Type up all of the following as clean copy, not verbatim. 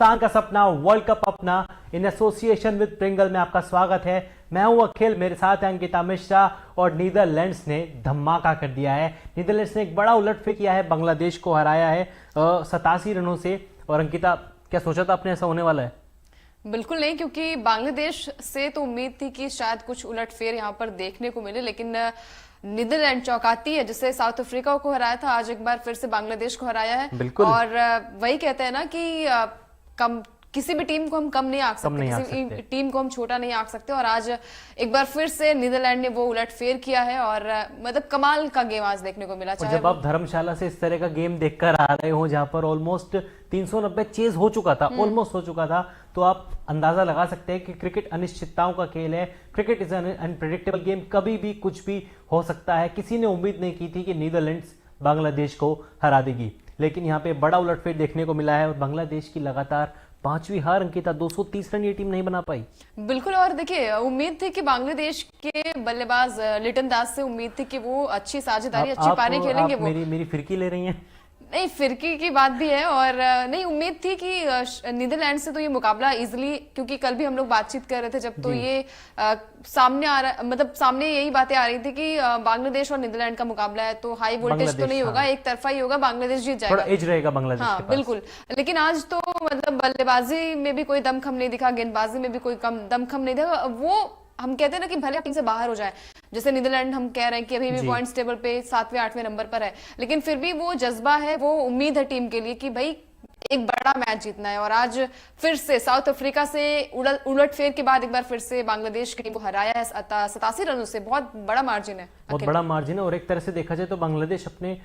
हिंदुस्तान का सपना world cup अपना इन एसोसिएशन विद प्रिंगल में आपका स्वागत है। मैं हूं अखिल, मेरे साथ है अंकिता मिश्रा और नीदरलैंड्स ने धमाका कर दिया है। नीदरलैंड्स ने एक बड़ा उलटफेर किया है, बांग्लादेश को हराया है 87 रनों से। और अंकिता, क्या सोचा था आपने ऐसा होने वाला है? बिल्कुल नहीं, क्योंकि बांग्लादेश से तो उम्मीद थी कि शायद कुछ उलटफेर यहाँ पर देखने को मिले, लेकिन नीदरलैंड चौंकाती है। जिससे साउथ अफ्रीका को हराया था, आज एक बार फिर से बांग्लादेश को हराया है। बिल्कुल। और वही कहते हैं ना कि कम किसी भी टीम को हम कम नहीं आंक सकते, किसी टीम को हम छोटा नहीं आंक सकते। और आज एक बार फिर से नीदरलैंड ने वो उलटफेर किया है और मतलब कमाल का गेम आज देखने को मिला। जब आप धर्मशाला से इस तरह का गेम देखकर आ रहे हो जहां पर ऑलमोस्ट 390 चेज हो चुका था, ऑलमोस्ट हो चुका था, तो आप अंदाजा लगा सकते हैं कि क्रिकेट अनिश्चितताओं का खेल है। Cricket is an unpredictable game, कभी भी कुछ भी हो सकता है। किसी ने उम्मीद नहीं की थी कि नीदरलैंड्स बांग्लादेश को हरा देगी, लेकिन यहाँ पे बड़ा उलटफेर देखने को मिला है और बांग्लादेश की लगातार 5वीं हार। अंकिता, 230 रन ये टीम नहीं बना पाई। बिल्कुल। और देखिए, उम्मीद थी कि बांग्लादेश के बल्लेबाज लिटन दास से उम्मीद थी कि वो अच्छी साझेदारी, अच्छी पारी खेलेंगे। वो मेरी फिरकी ले रही हैं? नहीं, फिरकी की बात भी है और नहीं, उम्मीद थी कि नीदरलैंड से तो ये मुकाबला इजीली, क्योंकि कल भी हम लोग बातचीत कर रहे थे जब, तो ये सामने आ रहा, मतलब सामने यही बातें आ रही थी कि बांग्लादेश और नीदरलैंड का मुकाबला है तो हाई वोल्टेज तो नहीं होगा, एक तरफा ही होगा, बांग्लादेश जीत जाएगा, थोड़ा एज रहेगा बांग्लादेश के पास। बिल्कुल। लेकिन आज तो मतलब बल्लेबाजी में भी कोई दमखम नहीं दिखा, गेंदबाजी में भी कोई दमखम नहीं दिखा। वो हम कहते हैं ना कि भले टीम से बाहर हो जाए, जैसे नीदरलैंड हम कह रहे हैं कि अभी भी पॉइंट्स टेबल पे 7वें 8वें नंबर पर है, लेकिन फिर भी वो जज्बा है, वो उम्मीद है टीम के लिए कि भाई एक बड़ा मैच जीतना है। और आज फिर से साउथ अफ्रीका से उलटफेर के बाद एक बार फिर से बांग्लादेश की टीम को हराया है 87 रनों से। बहुत बड़ा मार्जिन है, बहुत बड़ा मार्जिन है। और एक तरह से देखा जाए तो बांग्लादेश अपने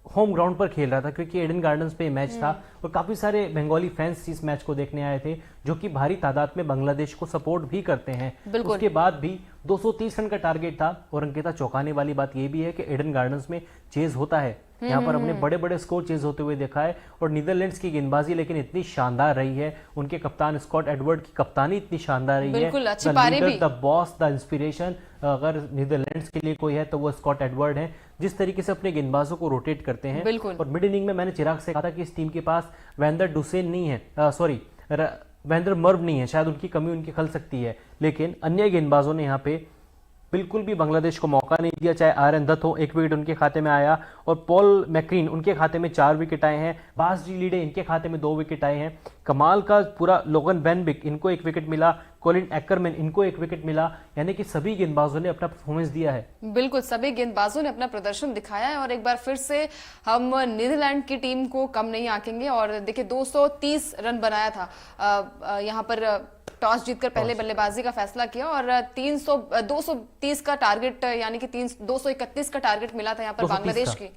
होम ग्राउंड पर खेल रहा था, क्योंकि एडन गार्डन्स पे मैच था और काफी सारे बंगाली फैंस इस मैच को देखने आए थे, जो कि भारी तादाद में बांग्लादेश को सपोर्ट भी करते हैं। उसके बाद भी 230 रन का टारगेट था। और अंकिता, चौंकाने वाली बात यह भी है कि एडन गार्डन्स में चेज होता है, यहाँ पर हमने बड़े बड़े स्कोर चेज होते हुए देखा है। और नीदरलैंड्स की गेंदबाजी लेकिन इतनी शानदार रही है, उनके कप्तान स्कॉट एडवर्ड की कप्तानी इतनी शानदार रही है। द बॉस, द इंस्पिरेशन अगर नीदरलैंड्स के लिए कोई है तो वो स्कॉट एडवर्ड है। जिस तरीके से अपने गेंदबाजों को रोटेट करते हैं। और मिड इनिंग में मैंने चिराग से कहा था कि इस टीम के पास वेंदर डुसेन नहीं है, वेंदर मर्व नहीं है, शायद उनकी कमी उनकी खल सकती है, लेकिन अन्य गेंदबाजों ने यहाँ पे बिल्कुल भी बांग्लादेश को मौका नहीं दिया। चाहे आर्यन दत्त हो, 1 विकेट उनके खाते में आया, और पॉल मैक्रीन उनके खाते में 4 विकेट आए हैं, बास डी लीडे इनके खाते में 2 विकेट आए हैं। कमाल का पूरा लोगन वेनबिक, इनको 1 विकेट मिला, कोलिन एक्करमैन इनको 1 विकेट मिला, यानी कि सभी गेंदबाजों ने अपना परफॉर्मेंस दिया है। बिल्कुल, सभी गेंदबाजों ने अपना प्रदर्शन दिखाया है और एक बार फिर से हम नीदरलैंड की टीम को कम नहीं आंकेंगे। और देखिए, 230 रन बनाया था, यहाँ पर टॉस जीतकर पहले बल्लेबाजी का फैसला किया और 230 का टारगेट, यानी कि 231 का टारगेट मिला था यहाँ पर बांग्लादेश की।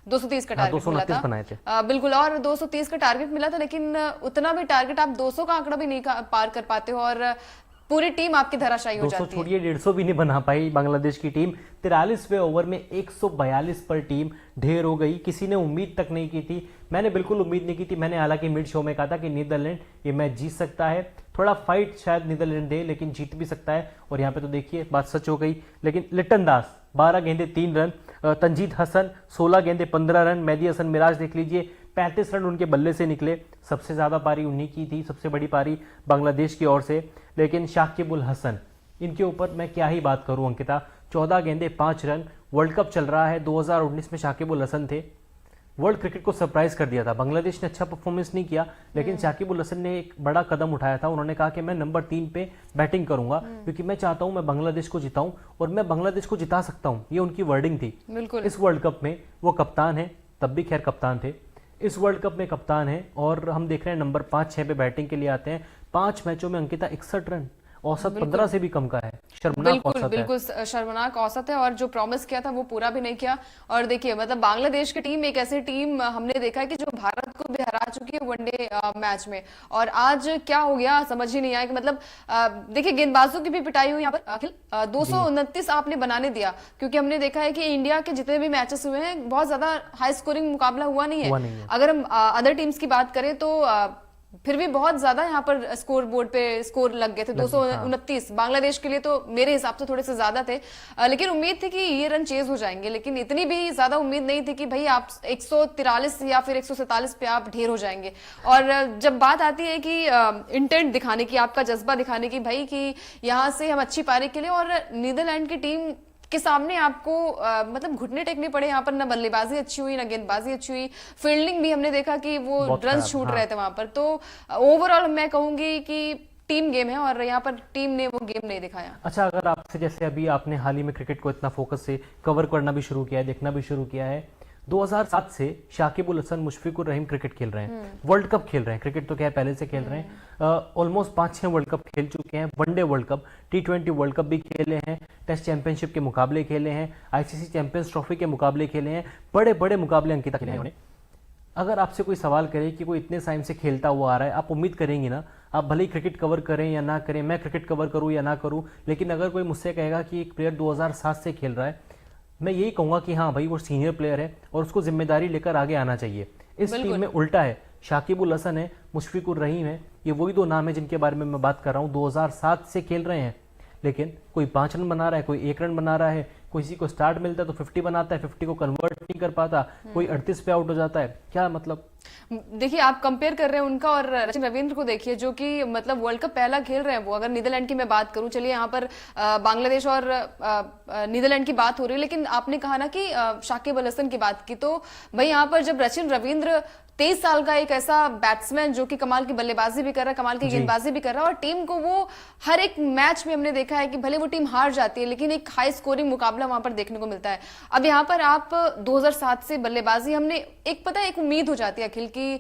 230 का टारगेट मिला था, बिल्कुल। और 230 का टारगेट मिला था, लेकिन उतना भी टारगेट, आप 200 का आंकड़ा भी नहीं पार कर पाते हो और पूरी टीम आपकी धराशायी हो जाती है। 200 छोड़िए, 150 भी नहीं बना पाई बांग्लादेश की टीम। 43वें ओवर में 142 पर टीम ढेर हो गई। किसी ने उम्मीद तक नहीं की थी, मैंने बिल्कुल उम्मीद नहीं की थी। मैंने हालांकि मिड शो में कहा था कि नीदरलैंड ये मैच जीत सकता है, थोड़ा फाइट शायद नीदरलैंड दे, लेकिन जीत भी सकता है। और यहाँ पे तो देखिए बात सच हो गई। लेकिन लिटन दास 12 गेंदे 3 रन, तंजीद हसन 16 गेंदे 15 रन, मेहदी हसन मिराज देख लीजिए 35 रन उनके बल्ले से निकले। सबसे ज्यादा पारी उन्हीं की थी, सबसे बड़ी पारी बांग्लादेश की ओर से। लेकिन शाकिबुल हसन, इनके ऊपर मैं क्या ही बात करूं अंकिता, 14 गेंदे 5 रन। वर्ल्ड कप चल रहा है, 2019 में शाकिबुल हसन थे, वर्ल्ड क्रिकेट को सरप्राइज कर दिया था। बांग्लादेश ने अच्छा परफॉर्मेंस नहीं किया, लेकिन शाकिबुल हसन ने एक बड़ा कदम उठाया था। उन्होंने कहा कि मैं नंबर 3 पे बैटिंग करूंगा, क्योंकि मैं चाहता हूं मैं बांग्लादेश को जिताऊं और मैं बांग्लादेश को जिता सकता हूं। ये उनकी वर्डिंग थी। इस वर्ल्ड कप में वो कप्तान है, तब भी खैर कप्तान थे, इस वर्ल्ड कप में कप्तान है। और हम देख रहे हैं नंबर 5-6 पे बैटिंग के लिए आते हैं। 5 मैचों में अंकिता 61 रन, औसत 15 से भी कम का है। शर्मनाक औसत है। बिल्कुल शर्मनाक औसत है और जो प्रॉमिस किया था वो पूरा भी नहीं किया। और देखिए, मतलब बांग्लादेश की टीम एक ऐसी टीम हमने देखा है कि जो भारत को भी हरा चुकी है वनडे मैच में, और आज क्या हो गया समझ ही नहीं आया कि मतलब देखिए, गेंदबाजों की भी पिटाई हुई यहाँ पर अखिल। 229 आपने बनाने दिया, क्योंकि हमने देखा है कि इंडिया के जितने भी मैचेस हुए हैं बहुत ज्यादा हाई स्कोरिंग मुकाबला हुआ नहीं है। अगर हम अदर टीम्स की बात करें तो फिर भी बहुत ज्यादा यहाँ पर स्कोर बोर्ड पे स्कोर लग गए थे 229 बांग्लादेश के लिए, तो मेरे हिसाब से थोड़े से ज्यादा थे। लेकिन उम्मीद थी कि ये रन चेज हो जाएंगे, लेकिन इतनी भी ज्यादा उम्मीद नहीं थी कि भाई आप 143 या फिर 147 पे आप ढेर हो जाएंगे। और जब बात आती है कि इंटेंट दिखाने की, आपका जज्बा दिखाने की भाई कि यहाँ से हम अच्छी पारी के लिए, और नीदरलैंड की टीम के सामने आपको मतलब घुटने टेकने पड़े यहाँ पर, ना बल्लेबाजी अच्छी हुई ना गेंदबाजी अच्छी हुई, फील्डिंग भी हमने देखा कि वो रन छूट रहे थे वहां पर। तो ओवरऑल मैं कहूंगी कि टीम गेम है और यहाँ पर टीम ने वो गेम नहीं दिखाया। अच्छा, अगर आपसे जैसे अभी आपने हाल ही में क्रिकेट को इतना फोकस से कवर करना भी शुरू किया है, देखना भी शुरू किया है, 2007 से शाकिब उल हसन, मुशफिकुर रहीम क्रिकेट खेल रहे हैं, वर्ल्ड कप खेल रहे हैं। क्रिकेट तो क्या है, पहले से खेल रहे हैं, ऑलमोस्ट 5-6 वर्ल्ड कप खेल चुके हैं, one day world cup, T20 world cup भी खेले हैं, टेस्ट चैंपियनशिप के मुकाबले खेले हैं, ICC चैंपियंस ट्रॉफी के मुकाबले खेले हैं, बड़े बड़े मुकाबले अंकिता खेले हैं उन्होंने। अगर आपसे कोई सवाल करे कि कोई इतने टाइम से खेलता हुआ आ रहा है, आप उम्मीद करेंगे ना, आप भले ही क्रिकेट कवर करें या ना करें, मैं क्रिकेट कवर करूं या ना करूं, लेकिन अगर कोई मुझसे कहेगा कि एक प्लेयर 2007 से खेल रहा है, मैं यही कहूंगा कि हाँ भाई वो सीनियर प्लेयर है और उसको जिम्मेदारी लेकर आगे आना चाहिए। इस टीम में उल्टा है, शाकिब उल हसन है, मुशफिकुर रहीम है, ये वही दो नाम है जिनके बारे में मैं बात कर रहा हूँ। 2007 से खेल रहे हैं, लेकिन कोई 5 रन बना रहा है, कोई 1 रन बना रहा है, किसी को स्टार्ट मिलता है तो 50 बनाता है, 50 को कन्वर्ट नहीं कर पाता, कोई 38 पे आउट हो जाता है। क्या मतलब? देखिए, आप कंपेयर कर रहे हैं उनका और सचिन रविंद्र को, देखिए जो कि मतलब वर्ल्ड कप पहला खेल रहे हैं वो। अगर नीदरलैंड की मैं बात करूं, चलिए यहाँ पर बांग्लादेश और नीदरलैंड की बात हो रही है, लेकिन आपने कहा ना कि शाकिब अल हसन की बात की, तो भाई यहाँ पर जब सचिन रविंद्र 23 साल का एक ऐसा बैट्समैन जो कि कमाल की बल्लेबाजी भी कर रहा है, कमाल की गेंदबाजी भी कर रहा है, और टीम को वो हर एक मैच में हमने देखा है कि भले वो टीम हार जाती है लेकिन एक हाई स्कोरिंग मुकाबला वहां पर देखने को मिलता है। अब यहाँ पर आप 2007 से बल्लेबाजी, हमने एक पता है एक उम्मीद हो जाती है अखिल की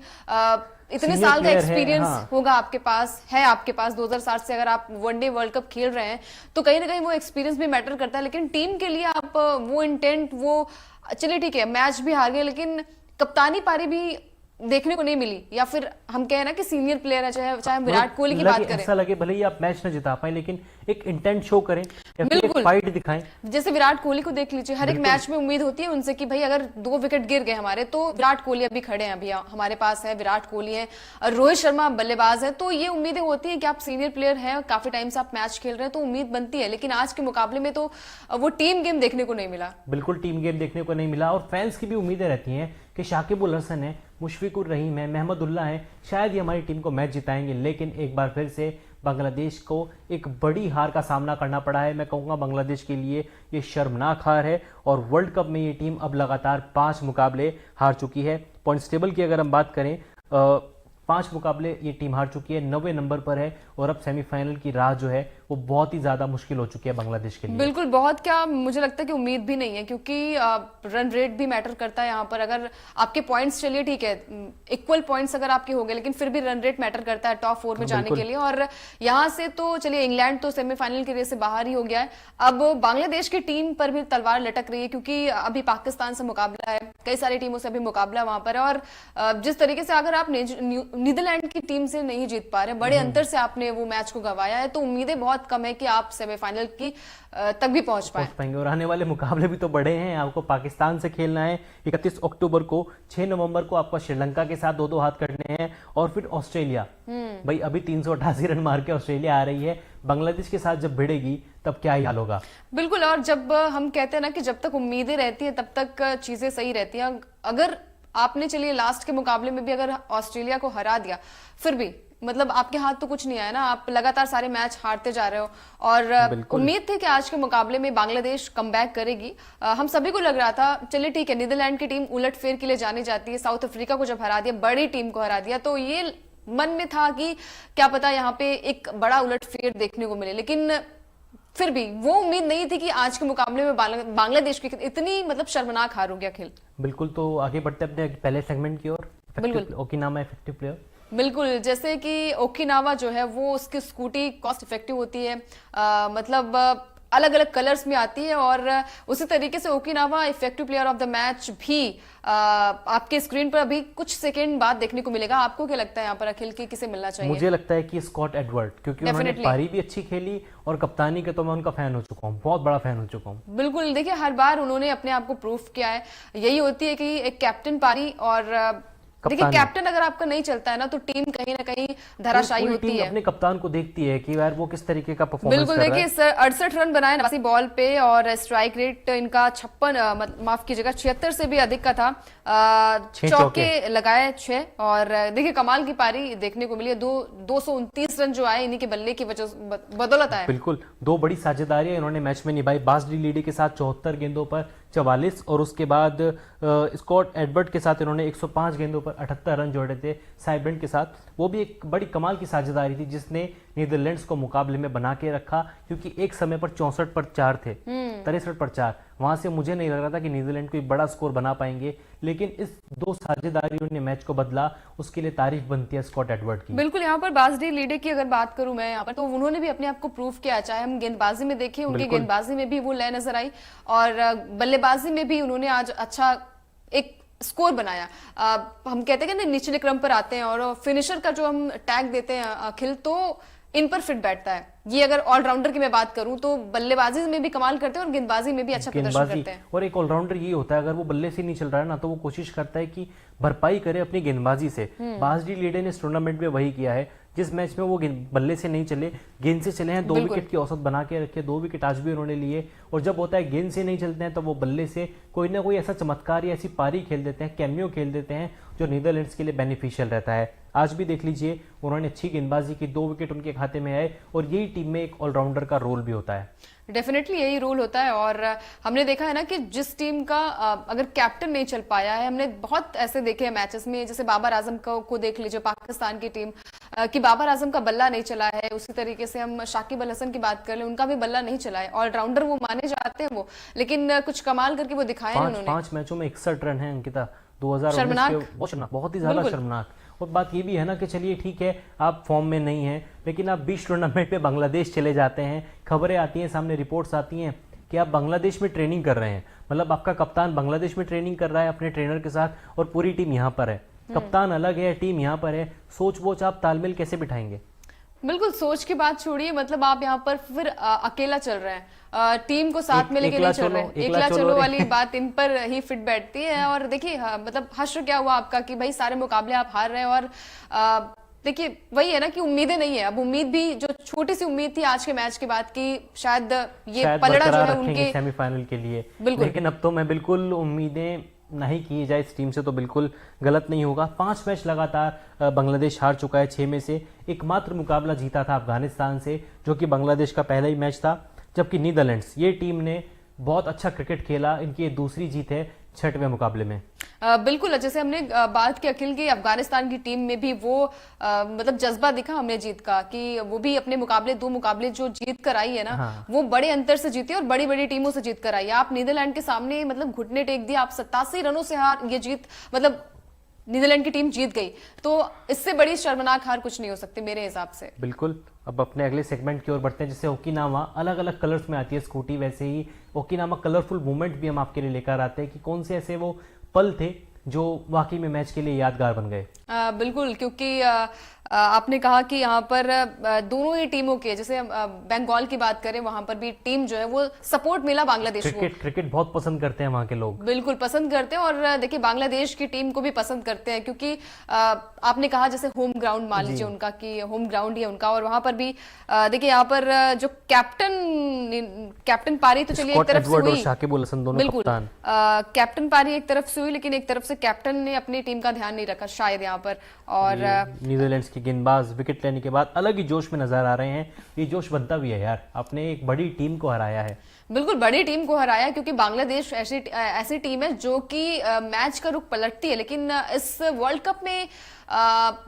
इतने साल का एक्सपीरियंस होगा आपके पास, है आपके पास 2007 से अगर आप वनडे वर्ल्ड कप खेल रहे हैं तो कहीं ना कहीं वो एक्सपीरियंस भी मैटर करता है। लेकिन टीम के लिए आप वो इंटेंट, वो चलिए ठीक है मैच भी हार गए लेकिन कप्तानी पारी भी देखने को नहीं मिली, या फिर हम कह रहे हैं कि सीनियर प्लेयर है, चाहे हम विराट कोहली की बात करें, ऐसा लगे भले ही आप मैच न जिता पाए लेकिन एक इंटेंट शो करें या फिर एक फाइट दिखाएं। जैसे विराट कोहली को देख लीजिए, हर एक मैच में उम्मीद होती है उनसे कि भाई अगर 2 विकेट गिर गए हमारे तो विराट कोहली अभी खड़े हैं, अभी हमारे पास है विराट कोहली है, रोहित शर्मा बल्लेबाज है, तो ये उम्मीदें होती है कि आप सीनियर प्लेयर हैं, काफी टाइम से आप मैच खेल रहे हैं, तो उम्मीद बनती है। लेकिन आज के मुकाबले में तो वो टीम गेम देखने को नहीं मिला, बिल्कुल टीम गेम देखने को नहीं मिला। और फैंस की भी उम्मीदें रहती हैं कि शाकिब उल हसन है, मुशफिकुर रहीम है, महमदुल्लाह है, शायद ये हमारी टीम को मैच जिताएंगे, लेकिन एक बार फिर से बांग्लादेश को एक बड़ी हार का सामना करना पड़ा है। मैं कहूँगा बांग्लादेश के लिए ये शर्मनाक हार है और वर्ल्ड कप में ये टीम अब लगातार 5 मुकाबले हार चुकी है। पॉइंट्स टेबल की अगर हम बात करें, 5 मुकाबले ये टीम हार चुकी है, 90 नंबर पर है और अब सेमीफाइनल की राह जो है वो बहुत ही ज्यादा मुश्किल हो चुकी है बांग्लादेश के लिए। बिल्कुल, बहुत क्या मुझे लगता है कि उम्मीद भी नहीं है, क्योंकि रन रेट भी मैटर करता है यहाँ पर। अगर आपके पॉइंट्स, चलिए ठीक है इक्वल पॉइंट्स अगर आपके हो गए, लेकिन फिर भी रन रेट मैटर करता है टॉप 4 में जाने के लिए। और यहाँ से तो चलिए इंग्लैंड तो सेमीफाइनल के रेस से बाहर ही हो गया है, अब बांग्लादेश की टीम पर भी तलवार लटक रही है, क्योंकि अभी पाकिस्तान से मुकाबला है, कई सारी टीमों से अभी मुकाबला वहां पर है। और जिस तरीके से अगर आप नीदरलैंड की टीम से नहीं जीत पा रहे, बड़े अंतर से आपने वो मैच को गंवाया है, तो उम्मीदें बहुत कम है कि आप सेमीफाइनल की तक भी पहुंच पाएंगे। और आने वाले मुकाबले भी तो बड़े हैं, आपको पाकिस्तान से खेलना है 31 अक्टूबर को, 6 नवंबर को आपको श्रीलंका के साथ 2-2 हाथ करने हैं, और फिर ऑस्ट्रेलिया। भाई अभी 388 रन मार के ऑस्ट्रेलिया आ रही है, बांग्लादेश के साथ जब भिड़ेगी तब क्या ही हाल होगा। बिल्कुल, और जब हम कहते हैं ना कि जब तक उम्मीदें रहती है तब तक चीजें सही रहती हैं। अगर आपने चलिए लास्ट के मुकाबले में भी अगर ऑस्ट्रेलिया को हरा दिया, फिर भी मतलब आपके हाथ तो कुछ नहीं आया ना, आप लगातार सारे मैच हारते जा रहे हो। और उम्मीद थी कि आज के मुकाबले में बांग्लादेश कमबैक करेगी। हम सभी को लग रहा था चलिए ठीक है, नीदरलैंड की टीम उलटफेर के लिए जानी जाती है, साउथ अफ्रीका को जब हरा दिया, बड़ी टीम को हरा दिया, तो ये मन में था कि क्या पता यहाँ पे एक बड़ा उलटफेर देखने को मिले। लेकिन फिर भी वो उम्मीद नहीं थी कि आज के मुकाबले में बांग्लादेश की इतनी मतलब शर्मनाक हार हो गया खेल। बिल्कुल, तो आगे बढ़ते अपने पहले सेगमेंट की ओर। बिल्कुल, ओकिनावा इफेक्टिव प्लेयर। बिल्कुल, जैसे कि ओकिनावा जो है वो उसकी स्कूटी कॉस्ट इफेक्टिव होती है, मतलब अलग अलग कलर्स में आती है, और उसी तरीके से Okinawa effective player of the match भी आपके स्क्रीन पर अभी कुछ सेकंड बाद देखने को मिलेगा। आपको क्या लगता है यहाँ पर अखिल की किसे मिलना चाहिए? मुझे लगता है कि स्कॉट एडवर्ड, क्योंकि उन्होंने पारी भी अच्छी खेली और कप्तानी के तो मैं उनका फैन हो चुका हूँ, बहुत बड़ा फैन हो चुका हूँ। बिल्कुल, देखिए हर बार उन्होंने अपने आप को प्रूफ किया है, यही होती है कि एक कैप्टन पारी और देखिए कैप्टन अगर आपका नहीं चलता है ना तो टीम कहीं ना कहीं धराशायी पूरी होती टीम है। अपने कप्तान को देखती है कि यार वो किस तरीके का परफॉर्मेंस बिल्कुल, कर रहा है। देखिए 68 रन बनाए 89 बॉल पे और स्ट्राइक रेट इनका 56 माफ कीजिएगा 76 से भी अधिक का था। छह चौके लगाए 6 और देखिए कमाल की पारी देखने को मिली है। 229 रन जो आए इन्हीं के बल्ले की वजह बदौलत आए। बिल्कुल, दो बड़ी साझेदारियां इन्होंने मैच में निभाई। बास डी लीडी के साथ 74 गेंदों पर 44 और उसके बाद स्कॉट एडवर्ड के साथ इन्होंने 105 गेंदों पर 78 रन जोड़े थे साइब्रेंट के साथ। वो भी एक बड़ी कमाल की साझेदारी थी जिसने नीदरलैंड्स को मुकाबले में बना के रखा, क्योंकि एक समय पर 64 पर 4 थे, 63 पर 4। वहां से मुझे नहीं लग रहा था कि नीदरलैंड कोई बड़ा स्कोर बना पाएंगे, लेकिन इस दो साझेदारियों ने मैच को बदला। उसके लिए तारीफ बनती है स्कॉट एडवर्ड की। बिल्कुल, यहाँ पर बासडी लीडे की अगर बात करूं मैं यहाँ पर, तो उन्होंने भी अपने आप को प्रूव किया। चाहे हम गेंदबाजी में देखें, उनकी गेंदबाजी में भी वो लय नजर आई और बल्लेबाजी में भी उन्होंने आज अच्छा एक स्कोर बनाया। हम कहते हैं कि निचले क्रम पर आते हैं और फिनिशर का जो हम टैग देते हैं अखिल, तो इन पर फिट बैठता है। ये अगर ऑलराउंडर की मैं बात करूं तो बल्लेबाजी में भी कमाल करते हैं और गेंदबाजी में भी अच्छा प्रदर्शन करते हैं। और एक ऑलराउंडर ये होता है, अगर वो बल्ले से नहीं चल रहा है ना तो वो कोशिश करता है कि भरपाई करे अपनी गेंदबाजी से। बासडी लीडे ने इस टूर्नामेंट में वही किया है। जिस मैच में वो बल्ले से नहीं चले, गेंद से चले हैं, 2 विकेट की औसत बना के रखे, 2 विकेट आज भी उन्होंने लिए। और जब होता है गेंद से नहीं चलते हैं तो वो बल्ले से कोई ना कोई ऐसा चमत्कार या ऐसी पारी खेल देते हैं, कैमियो खेल देते हैं, जो नीदरलैंड्स के लिए बेनिफिशियल रहता है। आज भी देख लीजिए, उन्होंने अच्छी गेंदबाजी की, 2 विकेट उनके खाते में आए और यही टीम में एक ऑलराउंडर का रोल भी होता है। डेफिनेटली यही रोल होता है और हमने देखा है ना कि जिस टीम का अगर कैप्टन नहीं चल पाया है, हमने बहुत ऐसे देखे हैं मैचेस में, जैसे बाबर आजम को देख लीजिए, पाकिस्तान की टीम कि बाबर आजम का बल्ला नहीं चला है। उसी तरीके से हम शाकिब अल हसन की बात कर ले, उनका भी बल्ला नहीं चला है। ऑलराउंडर वो माने जाते हैं वो, लेकिन कुछ कमाल करके वो दिखाए उन्होंने। 5 मैचों में 61 रन है अंकिता, 2019 बहुत ही ज्यादा शर्मनाक। और बात ये भी है ना कि चलिए ठीक है, आप फॉर्म में नहीं हैं, लेकिन आप 20 टूर्नामेंट में बांग्लादेश चले जाते हैं, खबरें आती हैं सामने, रिपोर्ट्स आती हैं कि आप बांग्लादेश में ट्रेनिंग कर रहे हैं। मतलब आपका कप्तान बांग्लादेश में ट्रेनिंग कर रहा है अपने ट्रेनर के साथ और पूरी टीम यहाँ पर है। कप्तान अलग है, टीम यहाँ पर है, सोच वोच आप तालमेल कैसे बिठाएंगे? बिल्कुल, सोच की बात छोड़िए, मतलब आप यहाँ पर फिर अकेला चल रहे हैं, टीम को साथ में लेके नहीं चल रहे हैं। एकला चलो वाली बात इन पर ही फिट बैठती है। और देखिए मतलब हश्र क्या हुआ आपका कि भाई सारे मुकाबले आप हार रहे हैं और देखिए वही है ना कि उम्मीदें नहीं है। अब उम्मीद भी, जो छोटी सी उम्मीद थी आज के मैच के बाद की शायद ये पलड़ा जो है उनके सेमीफाइनल के लिए, बिल्कुल। लेकिन अब तो मैं बिल्कुल उम्मीदें नहीं की जाए इस टीम से तो बिल्कुल गलत नहीं होगा। 5 मैच लगातार बांग्लादेश हार चुका है, 6 में से एकमात्र मुकाबला जीता था अफगानिस्तान से, जो कि बांग्लादेश का पहला ही मैच था। जबकि नीदरलैंड्स, ये टीम ने बहुत अच्छा क्रिकेट खेला, इनकी ये दूसरी जीत है 6वें मुकाबले में। बिल्कुल, जैसे हमने बात की अखिल की, अफगानिस्तान की टीम में भी वो मतलब जज्बा दिखा हमने जीत का, कि वो भी अपने मुकाबले 2 मुकाबले जो जीत कर आई है ना, हाँ। वो बड़े अंतर से जीती और बड़ी बड़ी टीमों से जीत कर आई है। आप नीदरलैंड के सामने मतलब घुटने टेक दिए, आप 87 रनों से हार, ये जीत मतलब नीदरलैंड की टीम जीत गई, तो इससे बड़ी शर्मनाक हार कुछ नहीं हो सकती मेरे हिसाब से। बिल्कुल, अब अपने अगले सेगमेंट की ओर बढ़ते हैं। जैसे ओकिनावा अलग अलग कलर्स में आती है स्कूटी, वैसे ही ओकिनावा कलरफुल मूवमेंट भी हम आपके लिए लेकर आते हैं कि कौन से ऐसे वो पल थे जो वाकई में मैच के लिए यादगार बन गए। बिल्कुल, क्योंकि आपने कहा कि यहाँ पर दोनों ही टीमों के, जैसे बंगाल की बात करें, वहां पर भी टीम जो है वो सपोर्ट मिला बांग्लादेश को। क्रिकेट बहुत पसंद करते हैं वहां के लोग, बिल्कुल पसंद करते हैं। और देखिए बांग्लादेश की टीम को भी पसंद करते हैं, क्योंकि आपने कहा जैसे होम ग्राउंड मान लीजिए उनका, कि होम ग्राउंड ही है उनका। और वहां पर भी देखिए यहाँ पर जो कैप्टन पारी तो चलिए एक तरफ से हुई, शाकिब अल हसन दोनों कप्तान, कैप्टन पारी एक तरफ से हुई, लेकिन एक तरफ से कैप्टन ने अपनी टीम का ध्यान नहीं रखा शायद यहाँ पर। और नीदरलैंड्स के गेंदबाज विकेट लेने के बाद अलग ही जोश में नजर आ रहे हैं। ये जोश बनता भी है यार, आपने एक बड़ी टीम को हराया है। बिल्कुल, बड़ी टीम को हराया, क्योंकि बांग्लादेश ऐसी टीम है जो कि मैच का रुख पलटती है। लेकिन इस वर्ल्ड कप में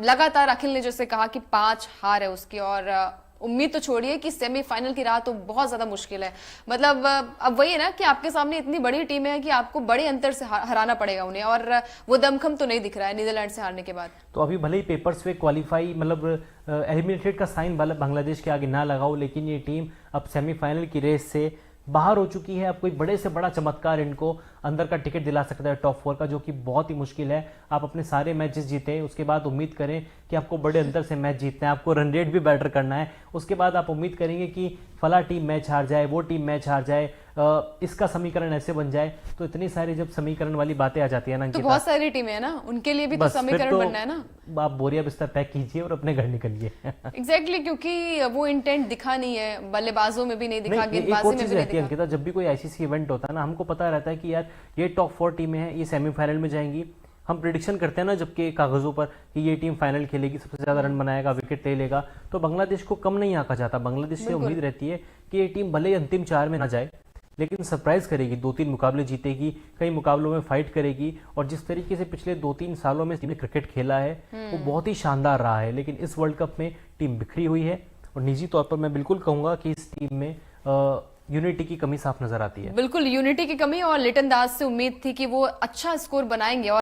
लगातार अखिल ने जैसे कहा कि 5 हार है उसकी, और उम्मीद तो छोड़िए कि सेमीफाइनल की राह तो बहुत ज्यादा मुश्किल है। मतलब अब वही है ना कि आपके सामने इतनी बड़ी टीम है कि आपको बड़े अंतर से हराना पड़ेगा उन्हें, और वो दमखम तो नहीं दिख रहा है नीदरलैंड से हारने के बाद। तो अभी भले ही पेपर्स पे क्वालिफाई मतलब एलिमिनेटेड का साइन बांग्लादेश के आगे ना लगाओ, लेकिन ये टीम अब सेमीफाइनल की रेस से बाहर हो चुकी है। अब कोई बड़े से बड़ा चमत्कार इनको अंदर का टिकट दिला सकता है टॉप 4 का, जो कि बहुत ही मुश्किल है। आप अपने सारे मैचेस जीते, उसके बाद उम्मीद करें कि आपको बड़े अंतर से मैच जीतना है, आपको रन रेट भी बेटर करना है। उसके बाद आप उम्मीद करेंगे कि फला टीम मैच हार जाए, वो टीम मैच हार जाए, इसका समीकरण ऐसे बन जाए, तो इतनी सारी जब समीकरण वाली बातें आ जाती है ना तो अंकिता, बहुत सारी टीमें हैं ना, उनके लिए भी तो बस फिर समीकरण तो बनना है ना। आप बोरिया बिस्तर पैक कीजिए और अपने घर निकलिए। एग्जैक्टली क्योंकि वो इंटेंट दिखा नहीं है, बल्लेबाजों में भी नहीं दिखा, नहीं, एक गेंदबाजी और में चीज भी नहीं रहती है दिखा। अंकिता, जब भी कोई आईसीसी इवेंट होता है ना, हमको पता रहता है कि यार ये टॉप 4 टीमें हैं, ये सेमीफाइनल में जाएंगी। हम प्रिडिक्शन करते हैं ना जबकि कागजों पर कि ये टीम फाइनल खेलेगी, सबसे ज्यादा रन बनाएगा, विकेट ले लेगा, तो बांग्लादेश को कम नहीं आंका जाता। बांग्लादेश से उम्मीद रहती है कि ये टीम भले ही अंतिम 4 में ना जाए, लेकिन सरप्राइज करेगी, 2-3 मुकाबले जीतेगी, कई मुकाबलों में फाइट करेगी। और जिस तरीके से पिछले 2-3 सालों में टीम ने क्रिकेट खेला है वो बहुत ही शानदार रहा है। लेकिन इस वर्ल्ड कप में टीम बिखरी हुई है और निजी तौर पर मैं बिल्कुल कहूंगा कि इस टीम में यूनिटी की कमी साफ नजर आती है। बिल्कुल यूनिटी की कमी, और लिटन दास से उम्मीद थी कि वो अच्छा स्कोर बनाएंगे। और